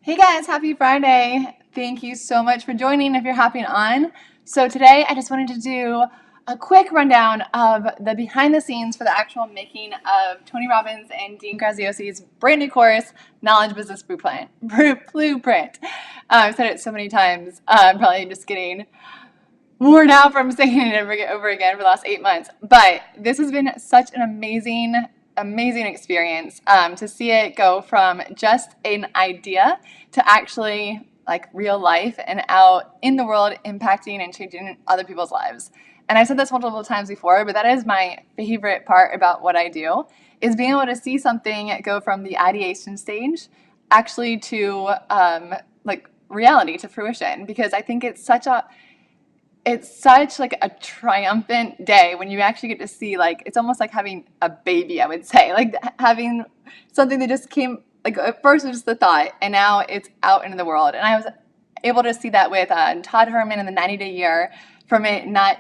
Hey guys, happy Friday. Thank you so much for joining if you're hopping on. So today I just wanted to do a quick rundown of the behind the scenes for the actual making of Tony Robbins and Dean Graziosi's brand new course, Knowledge Business Blueprint. I've said it so many times, I'm probably just getting worn out from saying it over again for the last 8 months. But this has been such an amazing experience to see it go from just an idea to actually like real life and out in the world impacting and changing other people's lives. And I've said this multiple times before, but that is my favorite part about what I do, is being able to see something go from the ideation stage actually to like reality, to fruition, because I think it's such like a triumphant day when you actually get to see, like, it's almost like having a baby, I would say, like having something that just came, like at first it was just the thought and now it's out into the world. And I was able to see that with Todd Herman in the 90-day year, from it not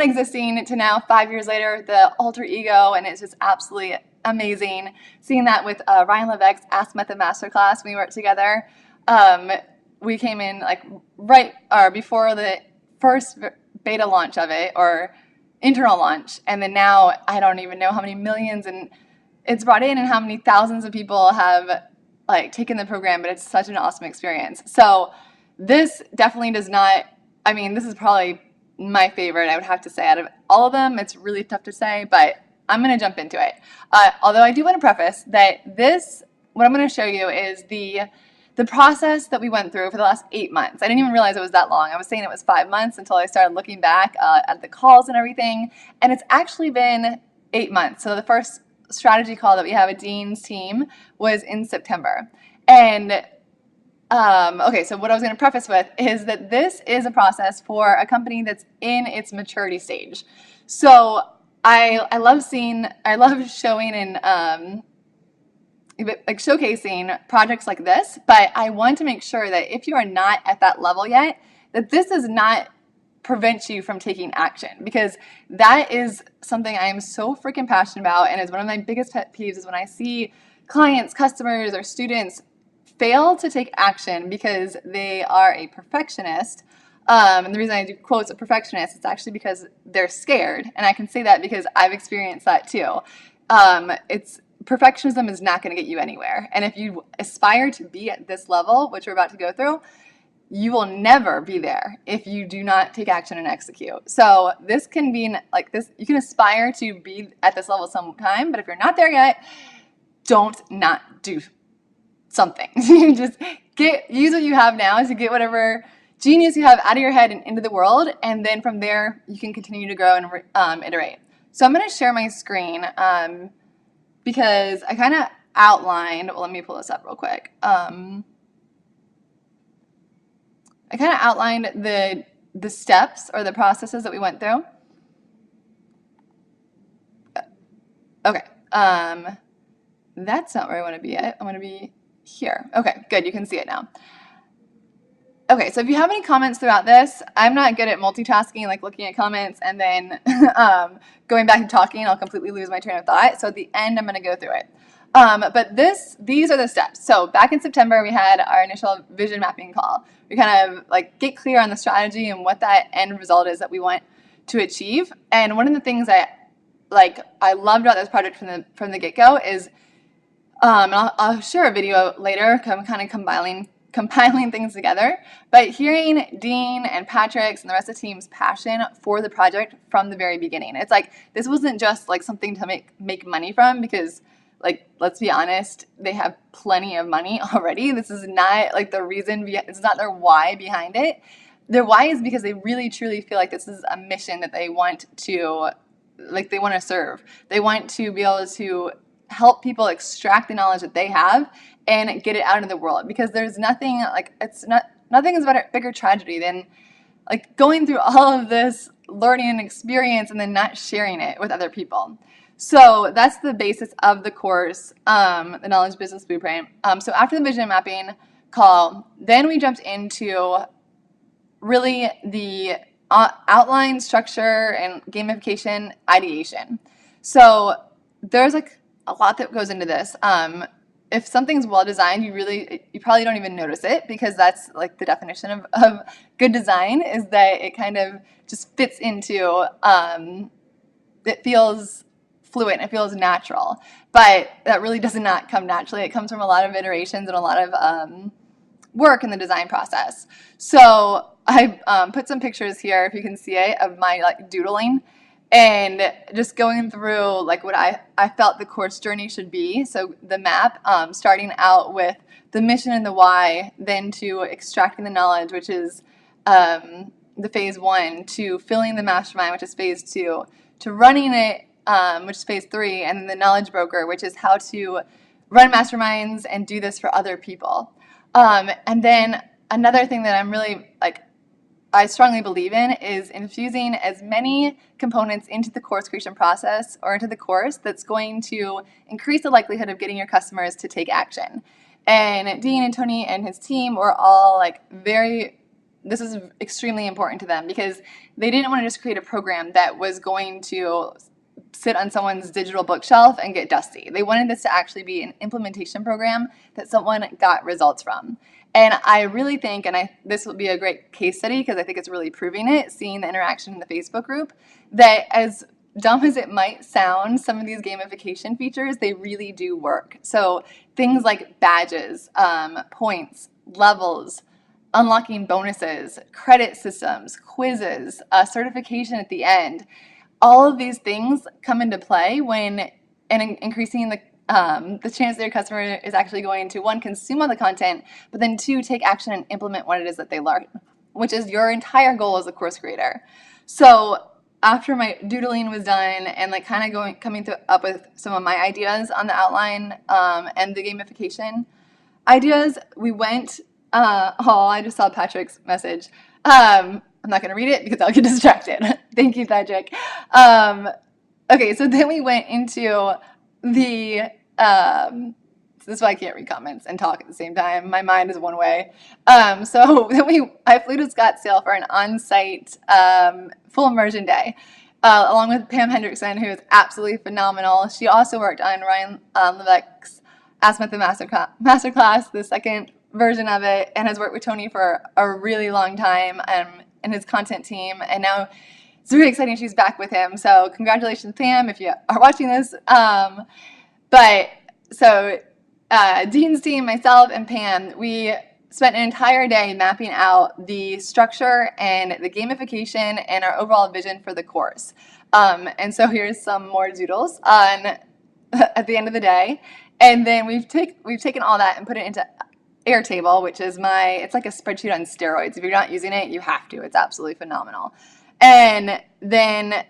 existing to now 5 years later, the alter ego, and it's just absolutely amazing. Seeing that with Ryan Levesque's Ask Method Masterclass when we worked together. We came in like right or before the first beta launch of it, or internal launch, and then now I don't even know how many millions and it's brought in and how many thousands of people have like taken the program, but it's such an awesome experience. So this definitely does not, I mean, this is probably my favorite, I would have to say, out of all of them. It's really tough to say, but I'm going to jump into it. Although I do want to preface that what I'm going to show you is the process that we went through for the last 8 months. I didn't even realize it was that long. I was saying it was 5 months until I started looking back at the calls and everything. And it's actually been 8 months. So the first strategy call that we have with Dean's team was in September. And okay, so what I was going to preface with is that this is a process for a company that's in its maturity stage. So I love showing and like showcasing projects like this, but I want to make sure that if you are not at that level yet, that this does not prevent you from taking action, because that is something I am so freaking passionate about, and is one of my biggest pet peeves is when I see clients, customers, or students fail to take action because they are a perfectionist. And the reason I do quotes a perfectionist, it's because they're scared, and I can say that because I've experienced that too. Perfectionism is not going to get you anywhere. And if you aspire to be at this level, which we're about to go through, you will never be there if you do not take action and execute. So this can be like this, you can aspire to be at this level sometime, but if you're not there yet, don't not do something. Just use what you have now to get whatever genius you have out of your head and into the world, and then from there you can continue to grow and iterate. So I'm going to share my screen because I kind of outlined, well, let me pull this up real quick. I kind of outlined the steps or the processes that we went through. Okay, that's not where I want to be yet. I want to be here. Okay, good, you can see it now. Okay, so if you have any comments throughout this, I'm not good at multitasking, like looking at comments and then going back and talking. I'll completely lose my train of thought. So at the end, I'm going to go through it. But these are the steps. So back in September, we had our initial vision mapping call. We kind of like get clear on the strategy and what that end result is that we want to achieve. And one of the things that I loved about this project from the get-go is, and I'll share a video later, I'm kind of compiling things together, but hearing Dean and Patrick's and the rest of the team's passion for the project from the very beginning. It's like, this wasn't just like something to make money from, because like, let's be honest, they have plenty of money already. This is not like the reason, it's not their why behind it. Their why is because they really truly feel like this is a mission that they want to, like, they want to serve. They want to be able to help people extract the knowledge that they have and get it out into the world, because there's nothing like, nothing is about a bigger tragedy than like going through all of this learning and experience and then not sharing it with other people. So that's the basis of the course, the Knowledge Business Blueprint. So after the vision mapping call, then we jumped into really the outline, structure, and gamification ideation. So there's like a lot that goes into this. if something's well designed, you probably don't even notice it, because that's like the definition of good design, is that it kind of just fits into, it feels fluid, it feels natural. But that really does not come naturally. It comes from a lot of iterations and a lot of work in the design process. So I put some pictures here, if you can see it, of my like doodling, and just going through like what I felt the course journey should be. So the map, starting out with the mission and the why, then to extracting the knowledge, which is the phase 1, to filling the mastermind, which is phase 2, to running it, which is phase 3, and then the knowledge broker, which is how to run masterminds and do this for other people. And then another thing that I'm really I strongly believe in is infusing as many components into the course creation process or into the course that's going to increase the likelihood of getting your customers to take action. And Dean and Tony and his team were all this is extremely important to them, because they didn't want to just create a program that was going to sit on someone's digital bookshelf and get dusty. They wanted this to actually be an implementation program that someone got results from. And I really think, and this will be a great case study, because I think it's really proving it, seeing the interaction in the Facebook group, that as dumb as it might sound, some of these gamification features, they really do work. So things like badges, points, levels, unlocking bonuses, credit systems, quizzes, certification at the end, all of these things come into play when increasing the chance that your customer is actually going to, 1, consume all the content, but then 2, take action and implement what it is that they learn, which is your entire goal as a course creator. So after my doodling was done and coming up with some of my ideas on the outline and the gamification ideas, we went, I just saw Patrick's message. I'm not going to read it because I'll get distracted. Thank you, Patrick. Okay, so then we went into the, this is why I can't read comments and talk at the same time. My mind is one way. So then I flew to Scottsdale for an on-site full immersion day, along with Pam Hendrickson, who is absolutely phenomenal. She also worked on Ryan Levesque's Ask Method Masterclass, the second version of it, and has worked with Tony for a really long time and his content team. And now it's really exciting she's back with him. So congratulations, Pam, if you are watching this. Dean's team, myself, and Pam, we spent an entire day mapping out the structure and the gamification and our overall vision for the course. And so here's some more doodles at the end of the day. And then we've taken all that and put it into Airtable, which is it's like a spreadsheet on steroids. If you're not using it, you have to. It's absolutely phenomenal. And then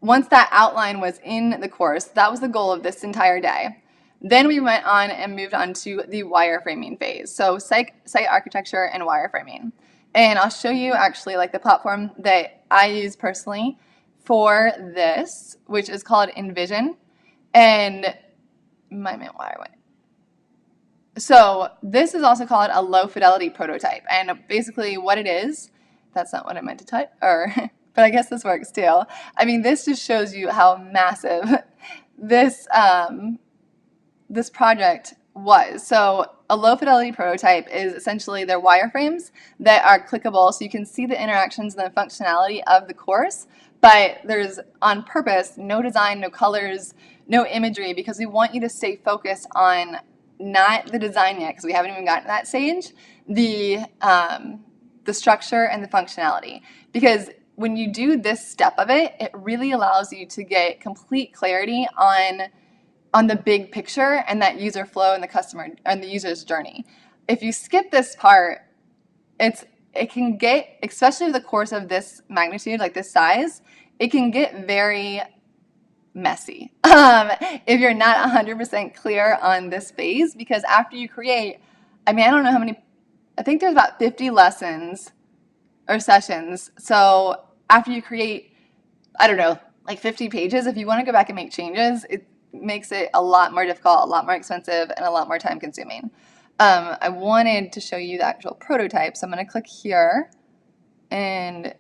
once that outline was in the course, that was the goal of this entire day. Then we went on and moved on to the wireframing phase. So site architecture and wireframing. And I'll show you actually the platform that I use personally for this, which is called Envision. And so this is also called a low fidelity prototype. And basically what it is, that's not what I meant to type, but I guess this works too. I mean, this just shows you how massive this project was. So a low fidelity prototype is essentially their wireframes that are clickable, so you can see the interactions and the functionality of the course, but there's, on purpose, no design, no colors, no imagery, because we want you to stay focused on not the design yet, because we haven't even gotten to that stage, the structure and the functionality. Because when you do this step of it, it really allows you to get complete clarity on the big picture and that user flow and the customer and the user's journey. If you skip this part, it can get, especially with a course of this magnitude, like this size, it can get very messy if you're not 100% clear on this phase. Because after you create, I don't know how many, I think there's about 50 lessons or sessions. So after you create, 50 pages, if you want to go back and make changes, it makes it a lot more difficult, a lot more expensive, and a lot more time consuming. I wanted to show you the actual prototype, so I'm going to click here, and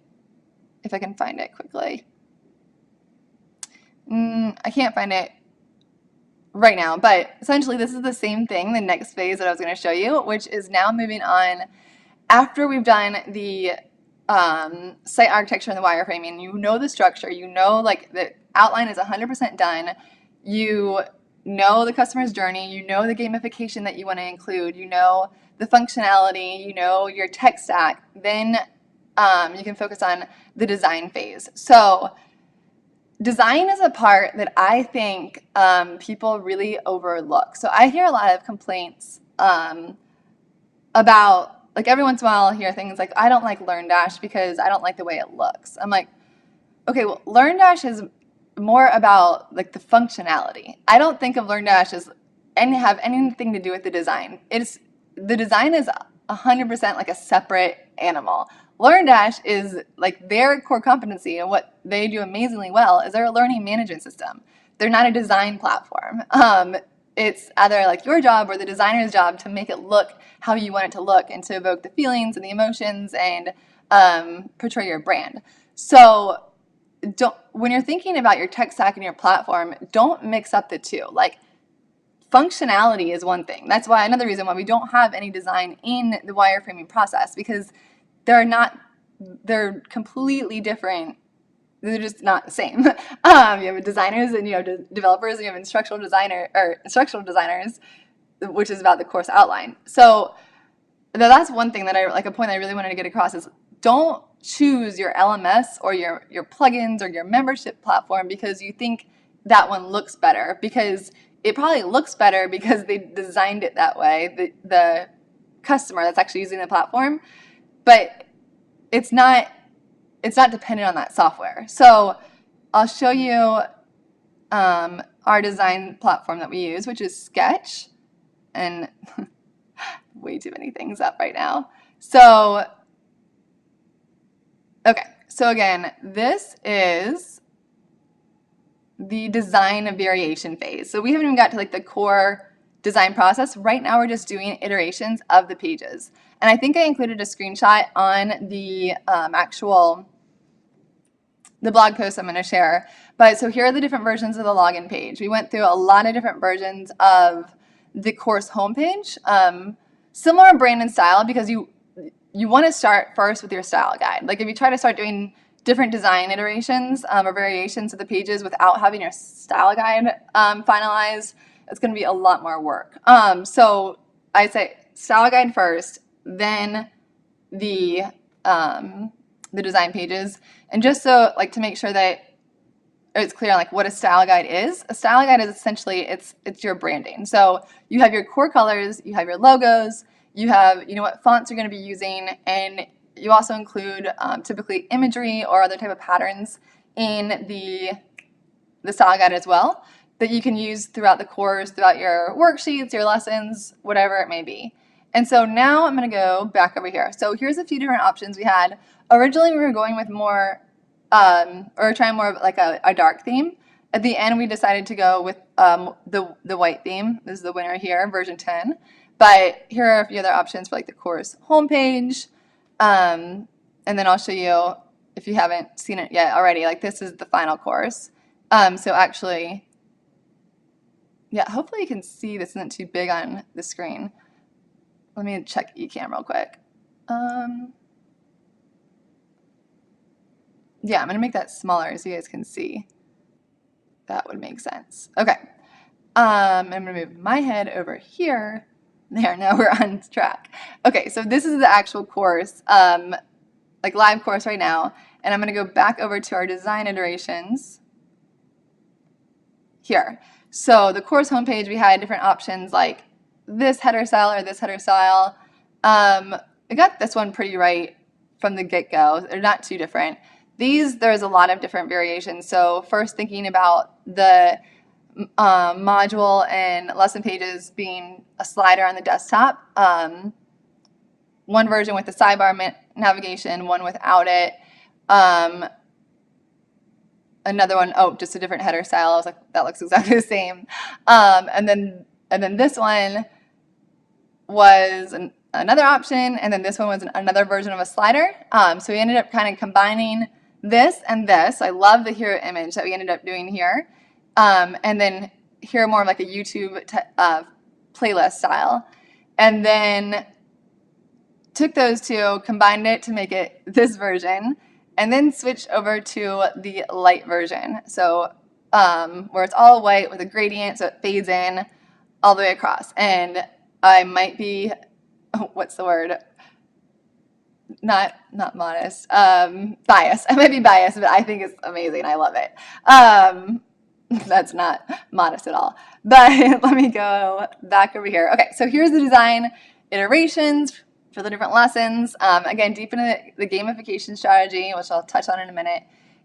if I can find it quickly. I can't find it. right now. But essentially, this is the same thing, the next phase that I was going to show you, which is now moving on after we've done the site architecture and the wireframing. You know the structure, you know like the outline is 100% done, you know the customer's journey, you know the gamification that you want to include, you know the functionality, you know your tech stack, then you can focus on the design phase. So design is a part that I think people really overlook. So I hear a lot of complaints about, like every once in a while I'll hear things like, I don't like LearnDash because I don't like the way it looks. I'm like, okay, well, LearnDash is more about like the functionality. I don't think of LearnDash as have anything to do with the design. The design is 100% like a separate animal. LearnDash is like their core competency, and what they do amazingly well is they're a learning management system. They're not a design platform. It's either like your job or the designer's job to make it look how you want it to look and to evoke the feelings and the emotions and portray your brand. So when you're thinking about your tech stack and your platform, don't mix up the two. Like, functionality is one thing. That's why another reason why we don't have any design in the wireframing process, because they're completely different. They're just not the same. You have designers and you have developers and you have instructional designers, which is about the course outline. So that's one thing that a point I really wanted to get across is don't choose your LMS or your plugins or your membership platform because you think that one looks better, because it probably looks better because they designed it that way, the customer that's actually using the platform, but it's not dependent on that software. So I'll show you our design platform that we use, which is Sketch, and way too many things up right now. So, okay, so again, this is the design variation phase. So we haven't even got to like the core design process. Right now we're just doing iterations of the pages. And I think I included a screenshot on the the blog post I'm going to share. But so here are the different versions of the login page. We went through a lot of different versions of the course homepage. Similar brand and style, because you want to start first with your style guide. Like if you try to start doing different design iterations or variations of the pages without having your style guide finalized, it's going to be a lot more work. So I say style guide first, then the design pages, and just so like to make sure that it's clear on like what a style guide is. A style guide is essentially it's your branding. So you have your core colors, you have your logos, you have what fonts you're going to be using, and you also include typically imagery or other type of patterns in the style guide as well that you can use throughout the course, throughout your worksheets, your lessons, whatever it may be. And so now I'm going to go back over here. So here's a few different options we had. Originally, we were going with more, or trying more of like a dark theme. At the end, we decided to go with the white theme. This is the winner here, version 10. But here are a few other options for like the course homepage. And then I'll show you, if you haven't seen it yet already, like this is the final course. So actually, yeah, hopefully you can see this isn't too big on the screen. Let me check eCam real quick. Yeah, I'm going to make that smaller so you guys can see. That would make sense. Okay. I'm going to move my head over here. There, now we're on track. Okay, so this is the actual course, like live course right now. And I'm going to go back over to our design iterations here. So the course homepage, we had different options like this header style or this header style. I got this one pretty right from the get-go. They're not too different. There's a lot of different variations. So first thinking about the module and lesson pages being a slider on the desktop. One version with the sidebar navigation, one without it. Another one, just a different header style. I was like, that looks exactly the same. And then this one was another option, and then this one was another version of a slider. So we ended up kind of combining this and this. I love the hero image that we ended up doing here. And then here more like a YouTube playlist style, and then took those two, combined it to make it this version, and then switched over to the light version. So where it's all white with a gradient, so it fades in all the way across. And I might be, what's the word? Not modest, biased. I might be biased, but I think it's amazing. I love it. That's not modest at all. But let me go back over here. Okay, so here's the design iterations for the different lessons. Again, deep into the gamification strategy, which I'll touch on in a minute.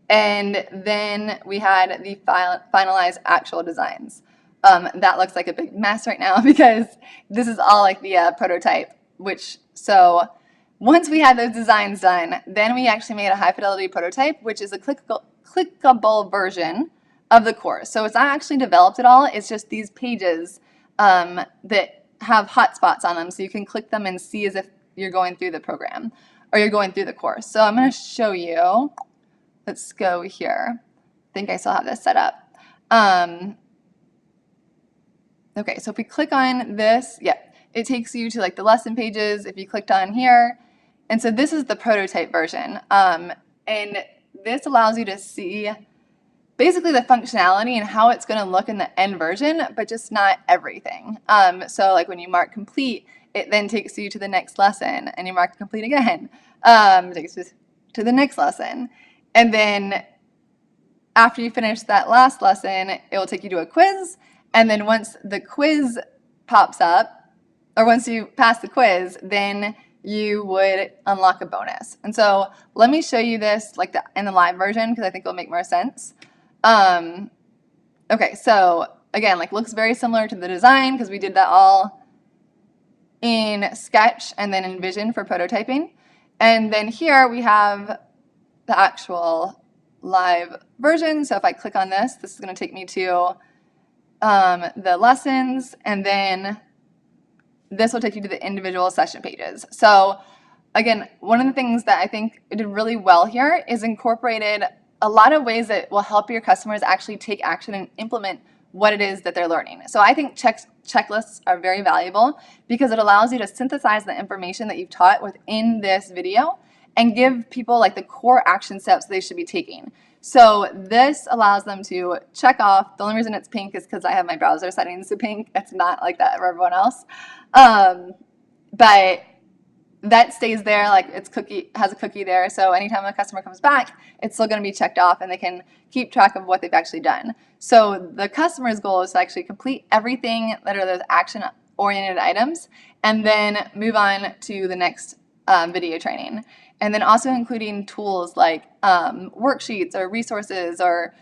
And then we had the finalized actual designs. That looks like a big mess right now because this is all like the prototype, so once we had those designs done, then we actually made a high fidelity prototype, which is a clickable version of the course. So it's not actually developed at all. It's just these pages that have hotspots on them, so you can click them and see as if you're going through the program or you're going through the course. So I'm going to show you. Let's go here. I think I still have this set up. Okay, so if we click on this, yeah, it takes you to like the lesson pages if you clicked on here. And so this is the prototype version. And this allows you to see basically the functionality and how it's going to look in the end version, but just not everything. So like when you mark complete, it then takes you to the next lesson, and you mark complete again. It takes you to the next lesson. And then after you finish that last lesson, it will take you to a quiz. And then once the quiz pops up, or once you pass the quiz, then you would unlock a bonus. And so let me show you this like in the live version because I think it'll make more sense. Okay, so again, like looks very similar to the design because we did that all in Sketch and then in Vision for prototyping. And then here we have the actual live version. So if I click on this, this is going to take me to the lessons, and then this will take you to the individual session pages. So again, one of the things that I think it did really well here is incorporated a lot of ways that will help your customers actually take action and implement what it is that they're learning. So I think checklists are very valuable because it allows you to synthesize the information that you've taught within this video and give people like the core action steps they should be taking. So this allows them to check off. The only reason it's pink is because I have my browser settings to pink. It's not like that for everyone else. But that stays there, like it's has a cookie there. So anytime a customer comes back, it's still going to be checked off and they can keep track of what they've actually done. So the customer's goal is to actually complete everything that are those action-oriented items and then move on to the next video training. And then also including tools like worksheets or resources or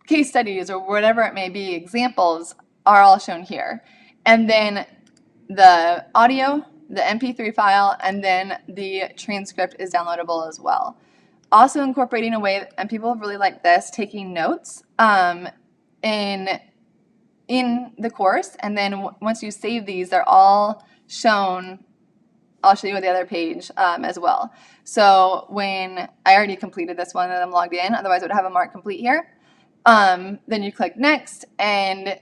case studies or whatever it may be, examples are all shown here. And then the audio, the MP3 file, and then the transcript is downloadable as well. Also incorporating a way, and people really like this, taking notes in the course. And then once you save these, they're all shown. I'll show you the other page as well. So when I already completed this one and I'm logged in, otherwise I would have a mark complete here. Then you click next and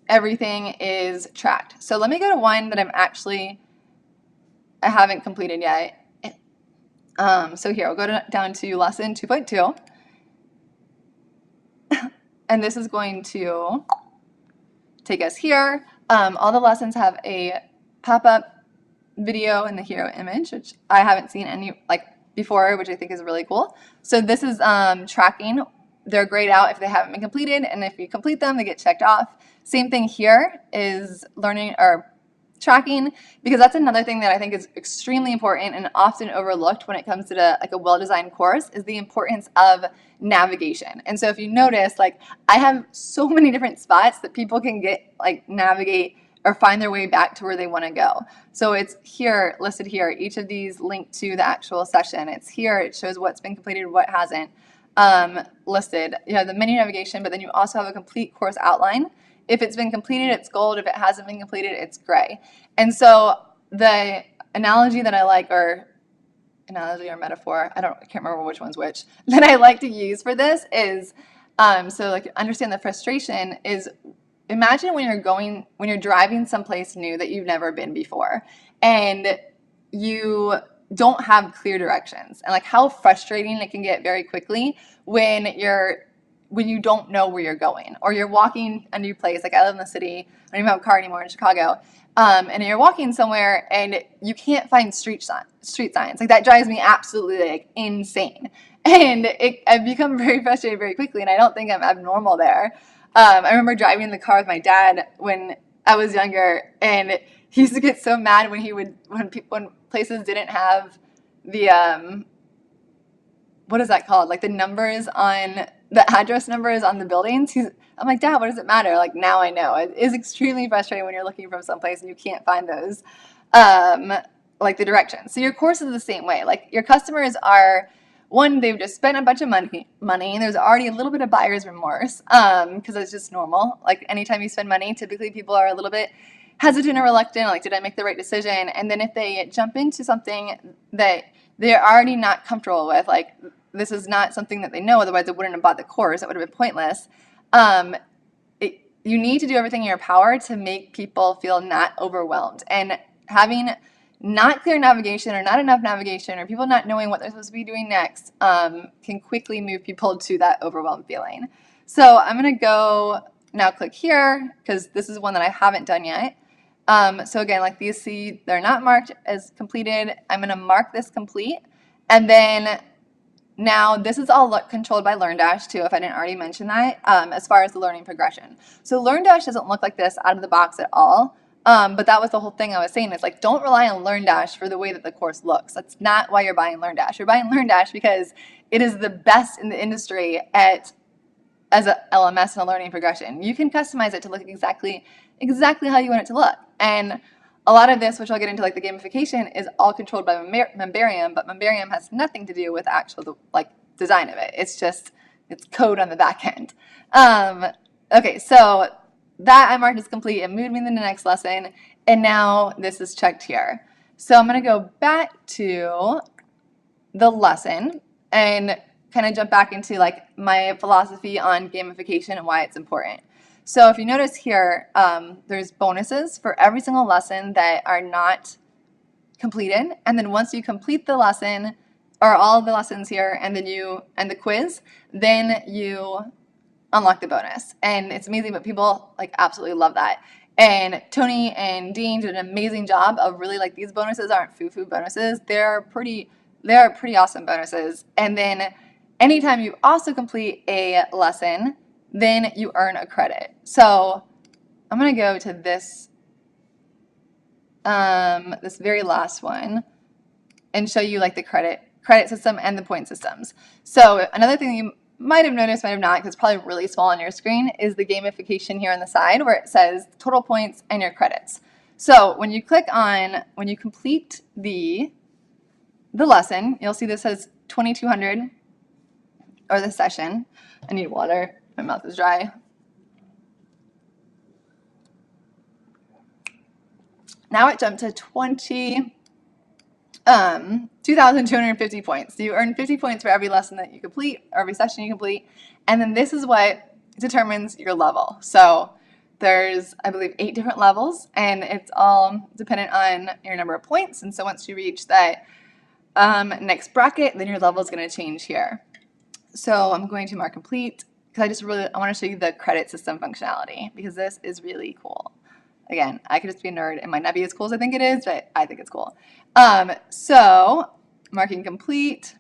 everything is tracked. So let me go to one that I haven't completed yet. So here, we'll go down to lesson 2.2. And this is going to take us here. All the lessons have a pop-up video in the hero image, which I haven't seen any before, which I think is really cool. So this is tracking. They're grayed out if they haven't been completed, and if you complete them, they get checked off. Same thing here is learning or tracking, because that's another thing that I think is extremely important and often overlooked when it comes to a well-designed course is the importance of navigation. And so if you notice, I have so many different spots that people can navigate or find their way back to where they want to go. So it's here, listed here, each of these linked to the actual session. It's here, it shows what's been completed, what hasn't, listed. You have the menu navigation, but then you also have a complete course outline. If it's been completed, it's gold. If it hasn't been completed, it's gray. And so the analogy that I like, or analogy or metaphor, I can't remember which one's which, that I like to use for this is So like understand the frustration is, imagine when you're driving someplace new that you've never been before, and you don't have clear directions, and like how frustrating it can get very quickly when you don't know where you're going, or you're walking a new place. Like I live in the city, I don't even have a car anymore in Chicago, and you're walking somewhere and you can't find street signs. Like that drives me absolutely like insane, and I've become very frustrated very quickly, and I don't think I'm abnormal there. I remember driving in the car with my dad when I was younger, and he used to get so mad when places didn't have the what is that called? Like the address numbers on the buildings. I'm like, Dad, what does it matter? Like now I know. It is extremely frustrating when you're looking from someplace and you can't find those, like the directions. So your course is the same way. Like your customers are, one, they've just spent a bunch of money, and there's already a little bit of buyer's remorse, because it's just normal. Like anytime you spend money, typically people are a little bit hesitant or reluctant, like, did I make the right decision? And then if they jump into something that they're already not comfortable with, like this is not something that they know, otherwise they wouldn't have bought the course, it would have been pointless. You need to do everything in your power to make people feel not overwhelmed. And having not clear navigation or not enough navigation or people not knowing what they're supposed to be doing next can quickly move people to that overwhelmed feeling. So I'm going to go now click here because this is one that I haven't done yet. So again, like these, see, they're not marked as completed. I'm going to mark this complete. And then now this is all controlled by LearnDash too, if I didn't already mention that, as far as the learning progression. So LearnDash doesn't look like this out of the box at all. But that was the whole thing I was saying. It's like, don't rely on LearnDash for the way that the course looks. That's not why you're buying LearnDash. You're buying LearnDash because it is the best in the industry as a LMS and a learning progression. You can customize it to look exactly how you want it to look. And a lot of this, which I'll get into, like the gamification, is all controlled by Membarium, but Membarium has nothing to do with the actual like design of it. It's code on the back end. Okay, so that I marked as complete. It moved me to the next lesson, and now this is checked here. So I'm going to go back to the lesson and kind of jump back into like my philosophy on gamification and why it's important. So if you notice here, there's bonuses for every single lesson that are not completed, and then once you complete the lesson or all of the lessons here, and then the quiz, then you unlock the bonus. And it's amazing, but people like absolutely love that. And Tony and Dean did an amazing job of really, like, these bonuses aren't foo-foo bonuses. They're pretty awesome bonuses. And then anytime you also complete a lesson, then you earn a credit. So I'm going to go to this this very last one and show you like the credit system and the point systems. So another thing you might have noticed, might have not, because it's probably really small on your screen, is the gamification here on the side where it says total points and your credits. So when you complete the lesson, you'll see this says 2,200, or the session. I need water. My mouth is dry. Now it jumped to 2,250 points. So you earn 50 points for every lesson that you complete, or every session you complete. And then this is what determines your level. So there's, I believe, 8 different levels, and it's all dependent on your number of points. And so once you reach that next bracket, then your level is going to change here. So I'm going to mark complete because I want to show you the credit system functionality, because this is really cool. Again, I could just be a nerd. It might not be as cool as I think it is, but I think it's cool. So marking complete.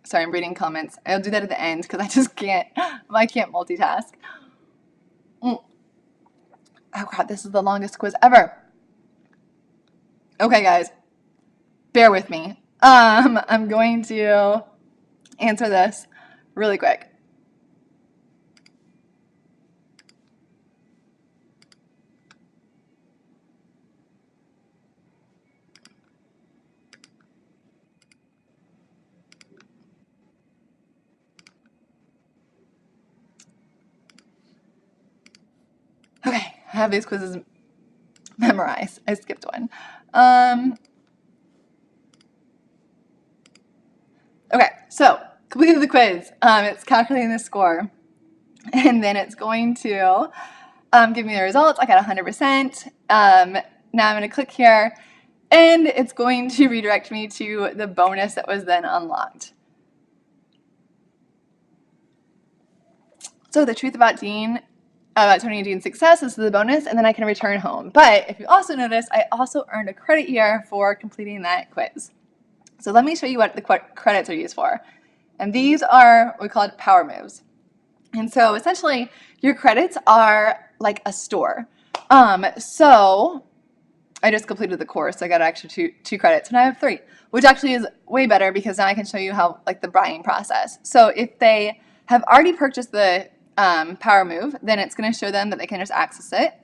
Sorry, I'm reading comments. I'll do that at the end because I can't multitask. Oh God, this is the longest quiz ever. Okay, guys, bear with me. I'm going to answer this really quick. Okay, I have these quizzes memorized. I skipped one. Okay, so completed the quiz. It's calculating the score. And then it's going to give me the results. I got 100%. Now I'm going to click here, and it's going to redirect me to the bonus that was then unlocked. So the truth about Tony and Dean's success is the bonus, and then I can return home. But if you also notice, I also earned a credit here for completing that quiz. So let me show you what the credits are used for. And these are what we call power moves. And so essentially, your credits are like a store. So I just completed the course. I got actually two credits, and I have 3, which actually is way better because now I can show you how like the buying process. So if they have already purchased the power move, then it's going to show them that they can just access it.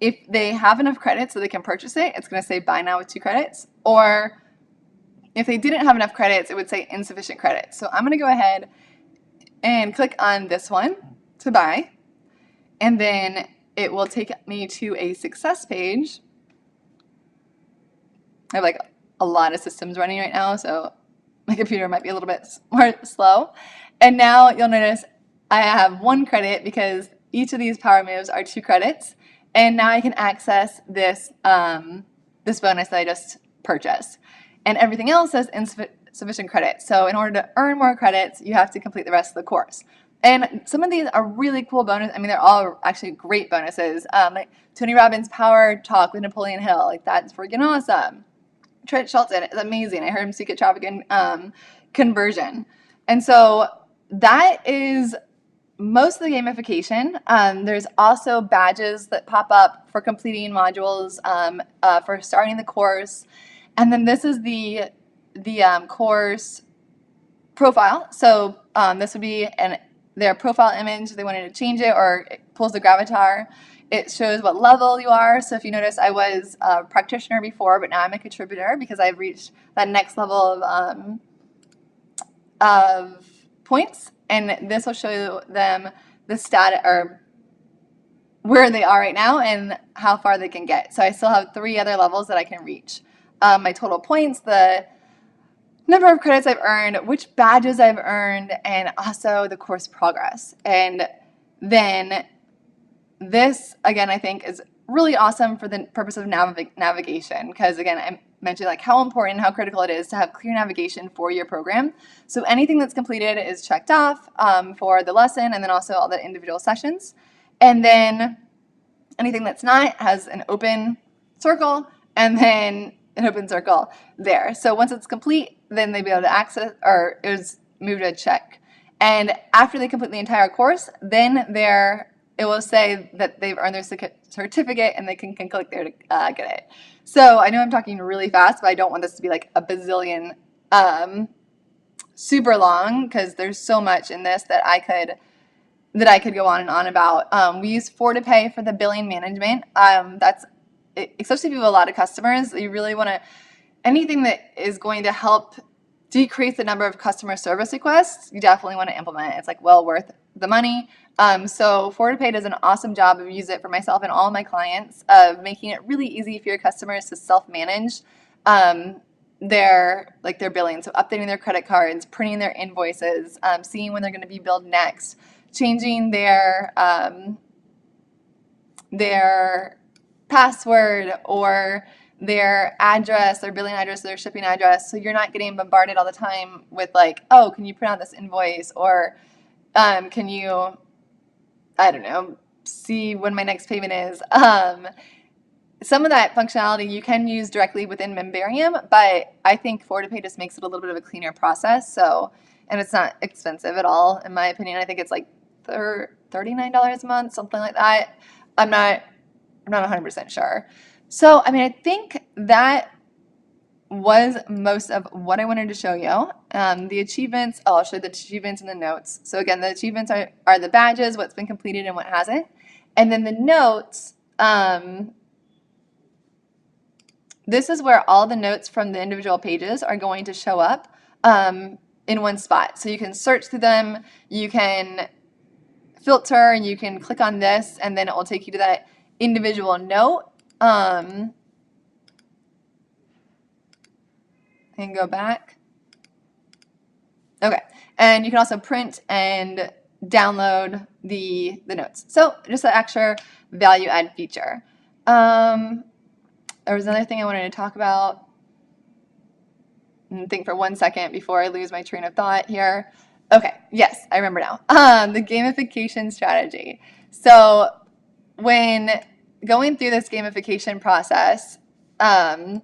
If they have enough credits so they can purchase it, it's going to say buy now with 2 credits. Or if they didn't have enough credits, it would say insufficient credits. So I'm going to go ahead and click on this one to buy, and then it will take me to a success page. I have like a lot of systems running right now, so my computer might be a little bit more slow. And now you'll notice I have 1 credit because each of these power moves are 2 credits, and now I can access this this bonus that I just purchased. And everything else says insufficient credits. So in order to earn more credits, you have to complete the rest of the course. And some of these are really cool bonus. I mean, they're all actually great bonuses. Like Tony Robbins' Power Talk with Napoleon Hill. Like, that's freaking awesome. Trent Shelton is amazing. I heard him speak at traffic and conversion. And so that is most of the gamification. There's also badges that pop up for completing modules, for starting the course. And then this is the course profile. So this would be their profile image. They wanted to change it, or it pulls the gravatar. It shows what level you are. So if you notice, I was a practitioner before, but now I'm a contributor because I've reached that next level of points. And this will show them the stat, or where they are right now and how far they can get. So I still have 3 other levels that I can reach. My total points, the number of credits I've earned, which badges I've earned, and also the course progress. And then this, again, I think is really awesome for the purpose of navigation, because again, I mentioned like how important, how critical it is to have clear navigation for your program. So anything that's completed is checked off for the lesson, and then also all the individual sessions. And then anything that's not has an open circle, and then an open circle there. So once it's complete, then they'll be able to access, or it was moved to a check. And after they complete the entire course, then it will say that they've earned their certificate, and they can click there to get it. So I know I'm talking really fast, but I don't want this to be like a bazillion super long, because there's so much in this that I could go on and on about. We use For2Pay for the billing management. That's especially if you have a lot of customers, you really want to, anything that is going to help decrease the number of customer service requests, you definitely want to implement. It's like well worth the money. So For2Pay does an awesome job of using it for myself and all my clients, of making it really easy for your customers to self-manage their billing. So updating their credit cards, printing their invoices, seeing when they're going to be billed next, changing their password or their address, their billing address, their shipping address, so you're not getting bombarded all the time with like, oh, can you print out this invoice, or can you, I don't know, see when my next payment is. Some of that functionality you can use directly within Membarium, but I think For2Pay just makes it a little bit of a cleaner process. So, and it's not expensive at all, in my opinion. I think it's like $39 a month, something like that. I'm not 100% sure. So, I mean, I think that was most of what I wanted to show you. The achievements, I'll show the achievements in the notes. So again, the achievements are the badges, what's been completed and what hasn't. And then the notes, this is where all the notes from the individual pages are going to show up in one spot. So you can search through them, you can filter, you can click on this, and then it will take you to that individual note. And go back. Okay. And you can also print and download the notes. So just an extra value add feature. There was another thing I wanted to talk about. And think for 1 second before I lose my train of thought here. Okay, yes, I remember now. The gamification strategy. So when going through this gamification process, I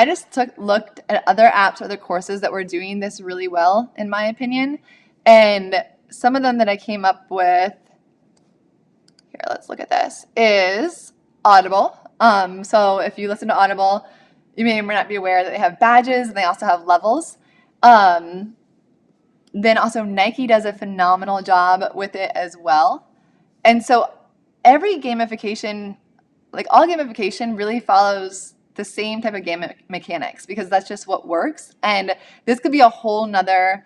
just looked at other apps, other courses that were doing this really well, in my opinion. And some of them that I came up with, here, let's look at this, is Audible. So if you listen to Audible, you may or may not be aware that they have badges and they also have levels. Then also Nike does a phenomenal job with it as well. And so every gamification, like all gamification really follows the same type of game mechanics because that's just what works. And this could be a whole nother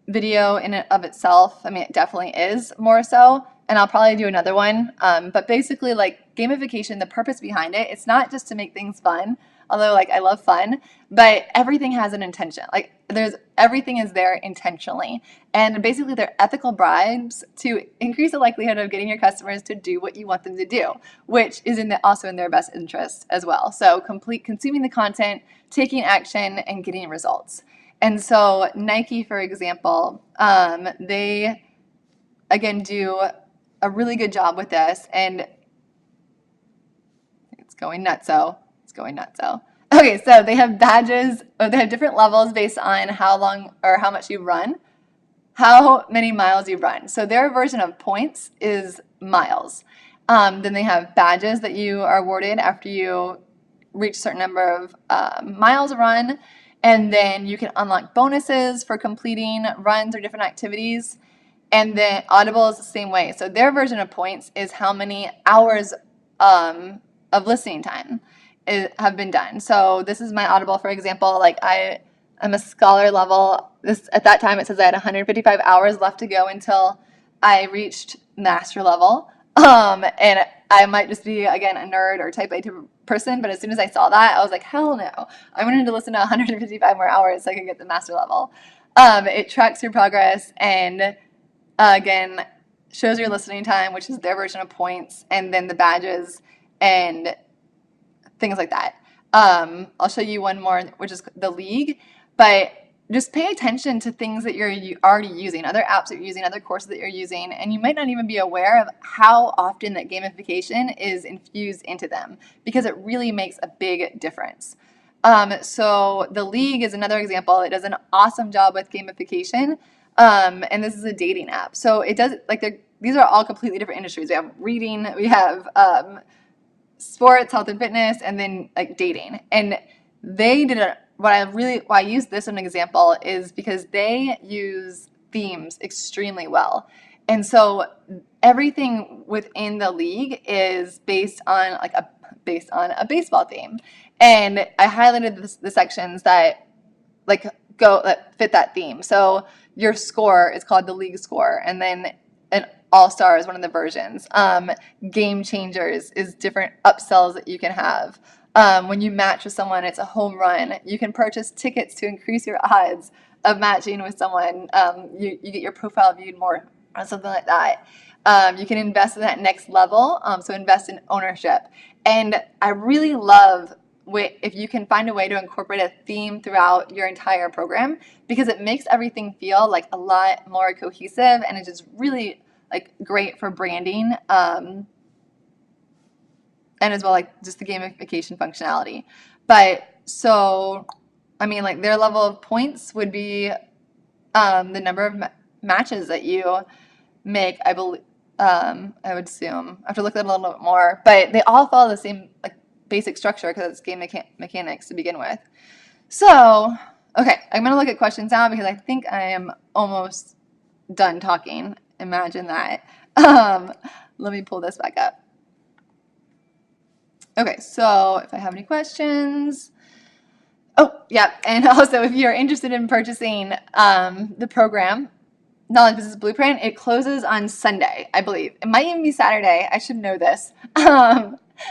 video in and of itself. I mean, it definitely is more so. And I'll probably do another one. But basically, like gamification, the purpose behind it, it's not just to make things fun, although like I love fun, but everything has an intention. Like everything is there intentionally. And basically they're ethical bribes to increase the likelihood of getting your customers to do what you want them to do, which is also in their best interest as well. So consuming the content, taking action, and getting results. And so Nike, for example, they again do a really good job with this, and it's going nutso. Okay, so they have badges, or they have different levels based on how long or how much you run, how many miles you run. So their version of points is miles. Then they have badges that you are awarded after you reach a certain number of miles run, and then you can unlock bonuses for completing runs or different activities. And then Audible is the same way. So their version of points is how many hours of listening time have been done. So this is my Audible, for example. Like I'm a scholar level. At that time it says I had 155 hours left to go until I reached master level. And I might just be, again, a nerd or type A person, but as soon as I saw that, I was like, hell no. I wanted to listen to 155 more hours so I could get the master level. It tracks your progress and again, shows your listening time, which is their version of points, and then the badges and things like that. I'll show you one more, which is the league, but just pay attention to things that you're already using, other apps that you're using, other courses that you're using, and you might not even be aware of how often that gamification is infused into them because it really makes a big difference. So the league is another example. It does an awesome job with gamification. And this is a dating app. So it does, like, these are all completely different industries. We have reading, we have sports, health and fitness, and then like dating. And they did why I use this as an example is because they use themes extremely well. And so everything within the league is based on a baseball theme. And I highlighted the sections that fit that theme. So your score is called the league score, and then an all-star is one of the versions. Game changers is different upsells that you can have. When you match with someone, it's a home run. You can purchase tickets to increase your odds of matching with someone. You get your profile viewed more or something like that. You can invest in that next level, so invest in ownership. And I really love if you can find a way to incorporate a theme throughout your entire program, because it makes everything feel like a lot more cohesive, and it's just really like great for branding, and as well like just the gamification functionality. But so I mean, like their level of points would be the number of matches that you make. I believe I would assume I have to look at it a little bit more, but they all follow the same like basic structure because it's game mechanics to begin with. So, okay, I'm going to look at questions now because I think I am almost done talking. Imagine that. Let me pull this back up. Okay, so if I have any questions. Oh, yeah, and also if you're interested in purchasing the program, Knowledge Business Blueprint, it closes on Sunday, I believe. It might even be Saturday. I should know this.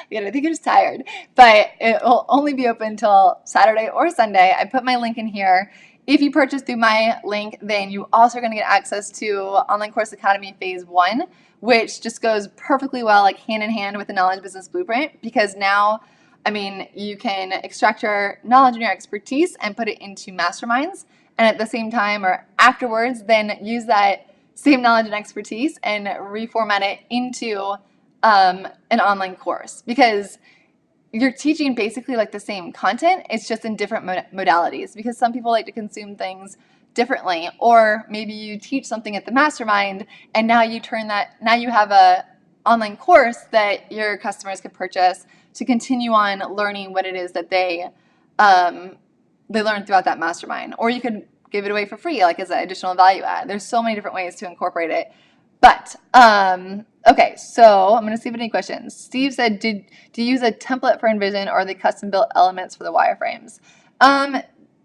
Yeah, I think I'm just tired. But it will only be open until Saturday or Sunday. I put my link in here. if you purchase through my link, then you also are going to get access to Online Course Academy Phase 1, which just goes perfectly well, like hand in hand with the Knowledge Business Blueprint, because now, I mean, you can extract your knowledge and your expertise and put it into masterminds, and at the same time or afterwards, then use that same knowledge and expertise and reformat it into an online course, because you're teaching basically like the same content. It's just in different modalities, because some people like to consume things differently, or maybe you teach something at the mastermind and now you have a online course that your customers can purchase to continue on learning what it is that they learn throughout that mastermind. Or you could give it away for free, like as an additional value add. There's so many different ways to incorporate it. But okay, so I'm going to see if any questions. Steve said, do you use a template for Envision, or are they custom built elements for the wireframes?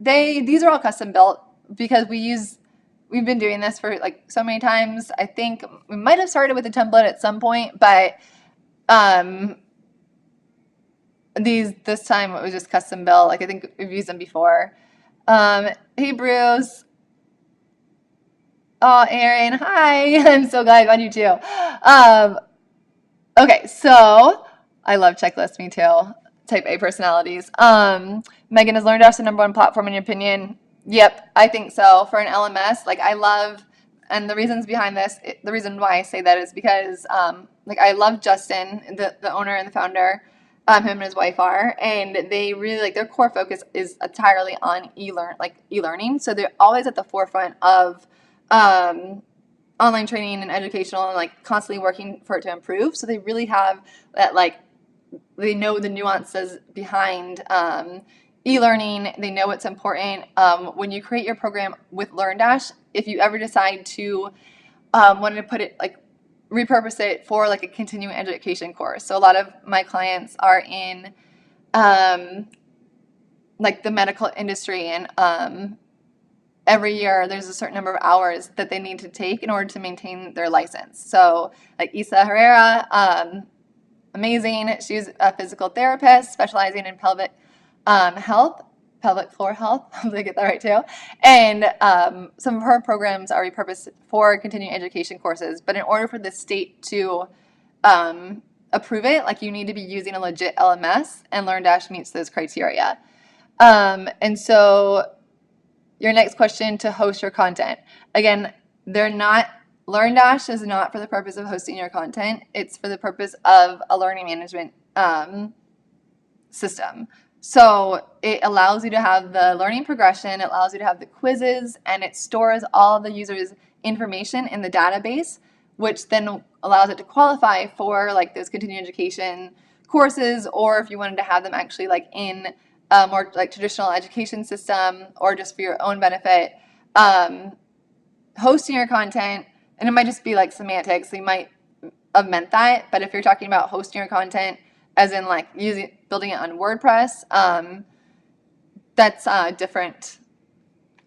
These are all custom built because we've been doing this for like so many times. I think we might have started with a template at some point, but this time it was just custom built. Like I think we've used them before. Hey Bruce. Oh, Aaron, hi. I'm so glad I found you too. Okay, so I love checklists, me too. Type A personalities. Megan, is LearnDash the #1 platform in your opinion? Yep, I think so. For an LMS, like I love, and the reasons behind this, the reason why I say that is because like I love Justin, the owner and the founder, him and his wife are, and they really like their core focus is entirely on e-learning. So they're always at the forefront of online training and educational, and like constantly working for it to improve. So they really have that, like they know the nuances behind e-learning. They know what's important. When you create your program with LearnDash, if you ever decide to want to put it like repurpose it for like a continuing education course. So a lot of my clients are in like the medical industry, and every year there's a certain number of hours that they need to take in order to maintain their license. So like Isa Herrera, amazing. She's a physical therapist specializing in pelvic floor health. Hopefully I get that right too. And some of her programs are repurposed for continuing education courses. But in order for the state to approve it, like you need to be using a legit LMS, and LearnDash meets those criteria. And so your next question, to host your content. Again, LearnDash is not for the purpose of hosting your content. It's for the purpose of a learning management system. So it allows you to have the learning progression, it allows you to have the quizzes, and it stores all the users' information in the database, which then allows it to qualify for like those continuing education courses, or if you wanted to have them actually like in a more like traditional education system, or just for your own benefit, hosting your content. And it might just be like semantics, so you might have meant that, but if you're talking about hosting your content as in like building it on WordPress, that's different,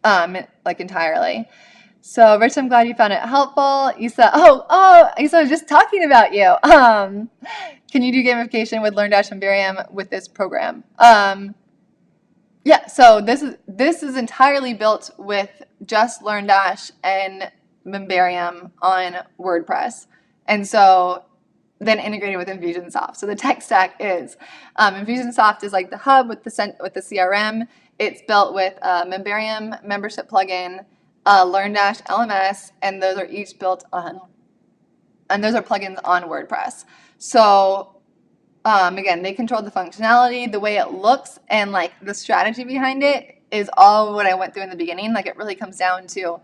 like entirely. So Rich, I'm glad you found it helpful. Isa, Isa, I was just talking about you. Can you do gamification with LearnDash and Barium with this program? Yeah, so this is entirely built with just LearnDash and Membarium on WordPress, and so then integrated with Infusionsoft. So the tech stack is Infusionsoft is like the hub with the CRM. It's built with Membarium membership plugin, LearnDash LMS, and those are each built on, and those are plugins on WordPress. So again, they control the functionality, the way it looks, and like the strategy behind it is all what I went through in the beginning. Like it really comes down to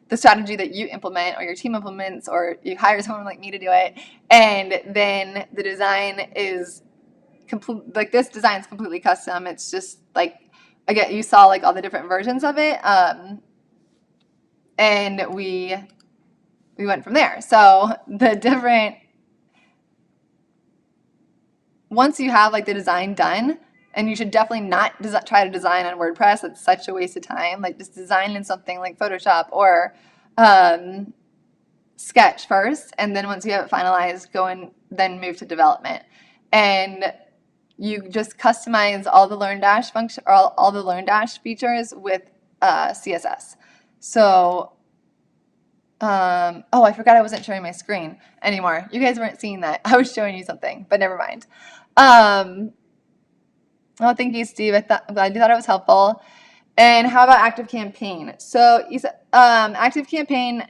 the strategy that you implement, or your team implements, or you hire someone like me to do it, and then the design is complete. Like this design is completely custom. It's just like, again, you saw like all the different versions of it, and we went from there. So once you have like the design done, and you should definitely not try to design on WordPress. It's such a waste of time. Like just design in something like Photoshop or Sketch first, and then once you have it finalized, go and then move to development. And you just customize all the LearnDash function, or all the LearnDash features with CSS. So, oh, I forgot I wasn't showing my screen anymore. You guys weren't seeing that. I was showing you something, but never mind. Oh, thank you, Steve. I'm glad you thought it was helpful. And how about Active Campaign? So, Active Campaign,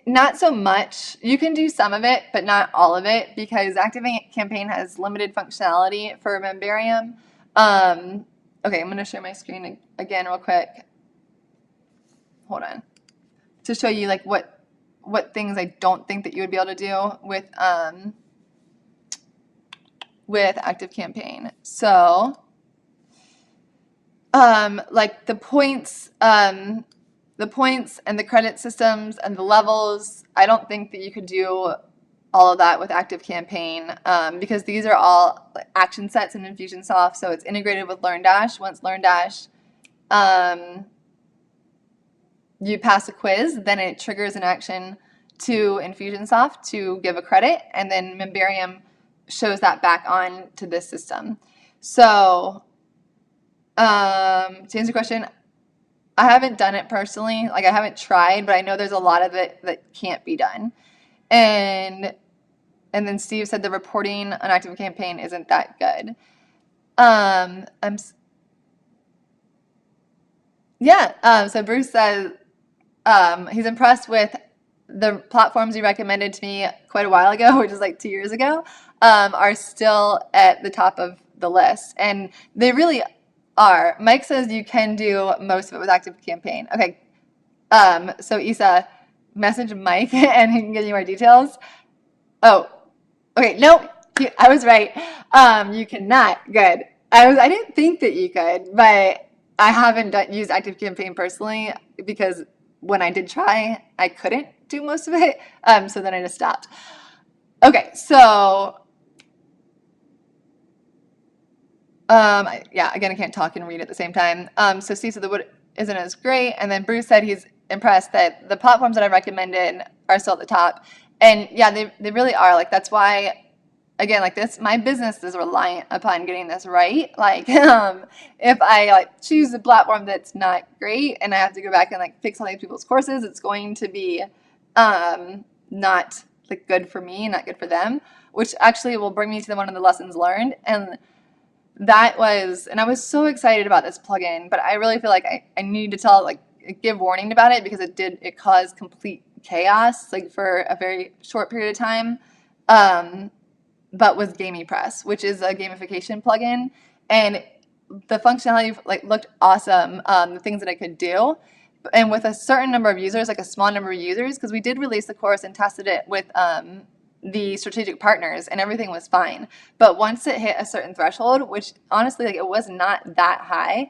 not so much. You can do some of it, but not all of it, because Active Campaign has limited functionality for Membarium. Okay, I'm going to share my screen again real quick. Hold on. To show you like what things I don't think that you would be able to do with Active Campaign. So, like the points and the credit systems and the levels, I don't think that you could do all of that with Active Campaign, because these are all like action sets in Infusionsoft, so it's integrated with LearnDash. Once LearnDash, you pass a quiz, then it triggers an action to Infusionsoft to give a credit, and then Membarium shows that back on to this system. So, to answer your question, I haven't done it personally. Like, I haven't tried, but I know there's a lot of it that can't be done. And then Steve said the reporting on Active Campaign isn't that good. So Bruce says he's impressed with the platforms you recommended to me quite a while ago, which is like 2 years ago, are still at the top of the list. And they really are. Mike says you can do most of it with Active Campaign. Okay. So Isa, message Mike and he can give you more details. Oh, okay. Nope. I was right. You cannot. Good. I didn't think that you could, but I haven't used Active Campaign personally because when I did try, I couldn't do most of it. So then I just stopped. Okay. So, again, I can't talk and read at the same time. So Steve said the wood isn't as great. And then Bruce said he's impressed that the platforms that I recommended are still at the top. And yeah, they really are. Like, that's why, again, like this, my business is reliant upon getting this right. Like, if I like choose a platform that's not great and I have to go back and like fix all these people's courses, it's going to be, not like good for me, not good for them, which actually will bring me to one of the lessons learned. And I was so excited about this plugin, but I really feel like I need to give warning about it because it caused complete chaos, like for a very short period of time. But with GamiPress, which is a gamification plugin, and the functionality like looked awesome, the things that I could do, and with a certain number of users, like a small number of users, because we did release the course and tested it with the strategic partners, and everything was fine. But once it hit a certain threshold, which honestly, like it was not that high,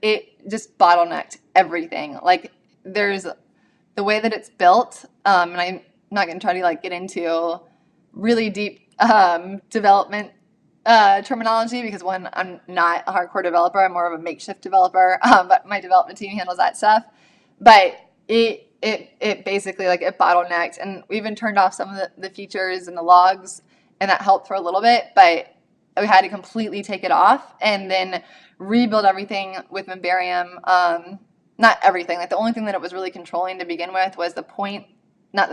it just bottlenecked everything. Like there's the way that it's built, and I'm not going to try to like get into really deep development terminology because one, I'm not a hardcore developer. I'm more of a makeshift developer, but my development team handles that stuff. But it basically like it bottlenecked, and we even turned off some of the features and the logs, and that helped for a little bit. But we had to completely take it off and then rebuild everything with Membarium. Not everything. Like the only thing that it was really controlling to begin with was the points and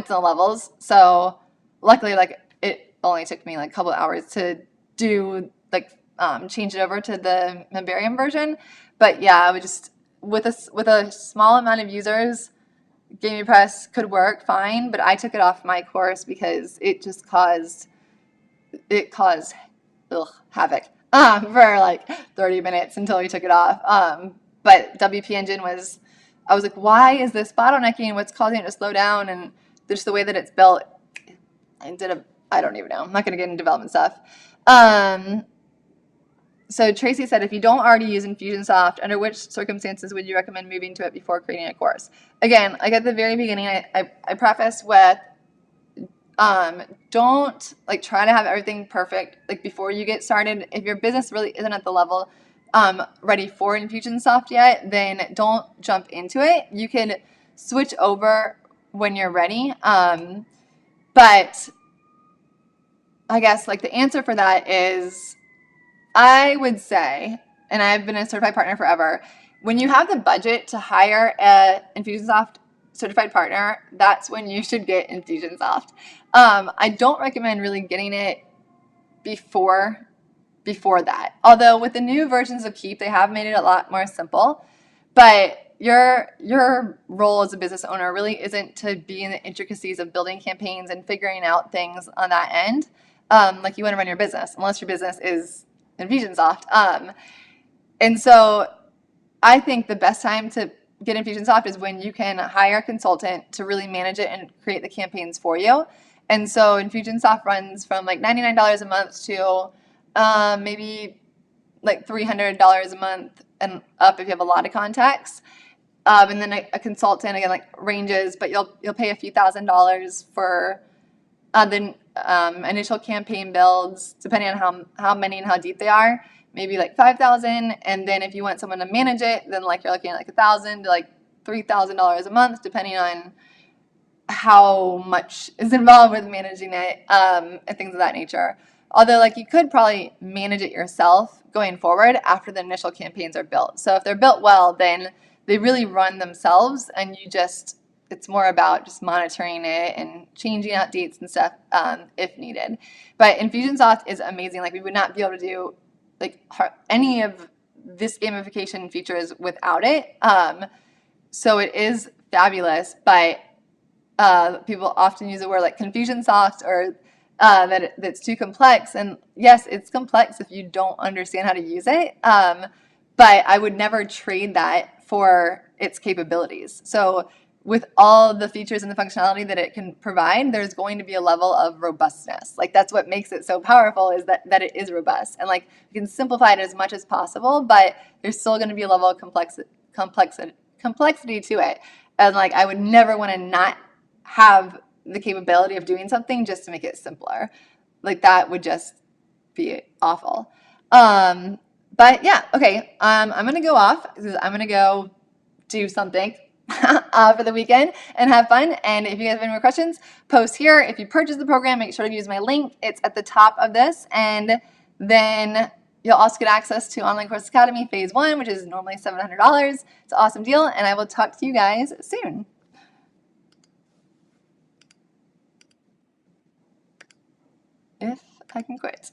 the levels. So luckily, like it only took me like a couple of hours to do change it over to the Membarium version. But yeah, I would just with a small amount of users, GamiPress could work fine. But I took it off my course because it just caused havoc for like 30 minutes until we took it off. But WP Engine I was like, why is this bottlenecking? What's causing it to slow down? And just the way that it's built, I don't even know. I'm not going to get into development stuff. So Tracy said, if you don't already use Infusionsoft, under which circumstances would you recommend moving to it before creating a course? Again, like at the very beginning, I preface with, don't like try to have everything perfect like before you get started. If your business really isn't at the level ready for Infusionsoft yet, then don't jump into it. You can switch over when you're ready. But I guess like the answer for that is, I would say and I've been a certified partner forever. When you have the budget to hire a Infusionsoft certified partner, that's when you should get Infusionsoft. I don't recommend really getting it before that. Although with the new versions of Keep, they have made it a lot more simple. But your role as a business owner really isn't to be in the intricacies of building campaigns and figuring out things on that end. Like you want to run your business, unless your business is Infusionsoft. And so I think the best time to get Infusionsoft is when you can hire a consultant to really manage it and create the campaigns for you. And so Infusionsoft runs from like $99 a month to maybe like $300 a month and up if you have a lot of contacts. And then a consultant, again, like ranges, but you'll pay a few $1,000s for the initial campaign builds, depending on how many and how deep they are. Maybe like 5,000, and then if you want someone to manage it, then like you're looking at like $1,000 to like $3,000 a month, depending on how much is involved with managing it, and things of that nature. Although like you could probably manage it yourself going forward after the initial campaigns are built. So if they're built well, then they really run themselves, and it's more about just monitoring it and changing out dates and stuff if needed. But Infusionsoft is amazing. Like we would not be able to do like any of this gamification features without it. So it is fabulous, but people often use the word like Confusionsoft or that it's too complex. And yes, it's complex if you don't understand how to use it. But I would never trade that for its capabilities. So with all the features and the functionality that it can provide, there's going to be a level of robustness. Like that's what makes it so powerful, is that it is robust. And like you can simplify it as much as possible, but there's still going to be a level of complexity to it. And like I would never want to not have the capability of doing something just to make it simpler. Like that would just be awful. But yeah, okay. I'm going to go off because I'm going to go do something for the weekend and have fun. And if you guys have any more questions, post here. If you purchase the program, make sure to use my link. It's at the top of this. And then you'll also get access to Online Course Academy Phase 1, which is normally $700. It's an awesome deal. And I will talk to you guys soon. If I can quit.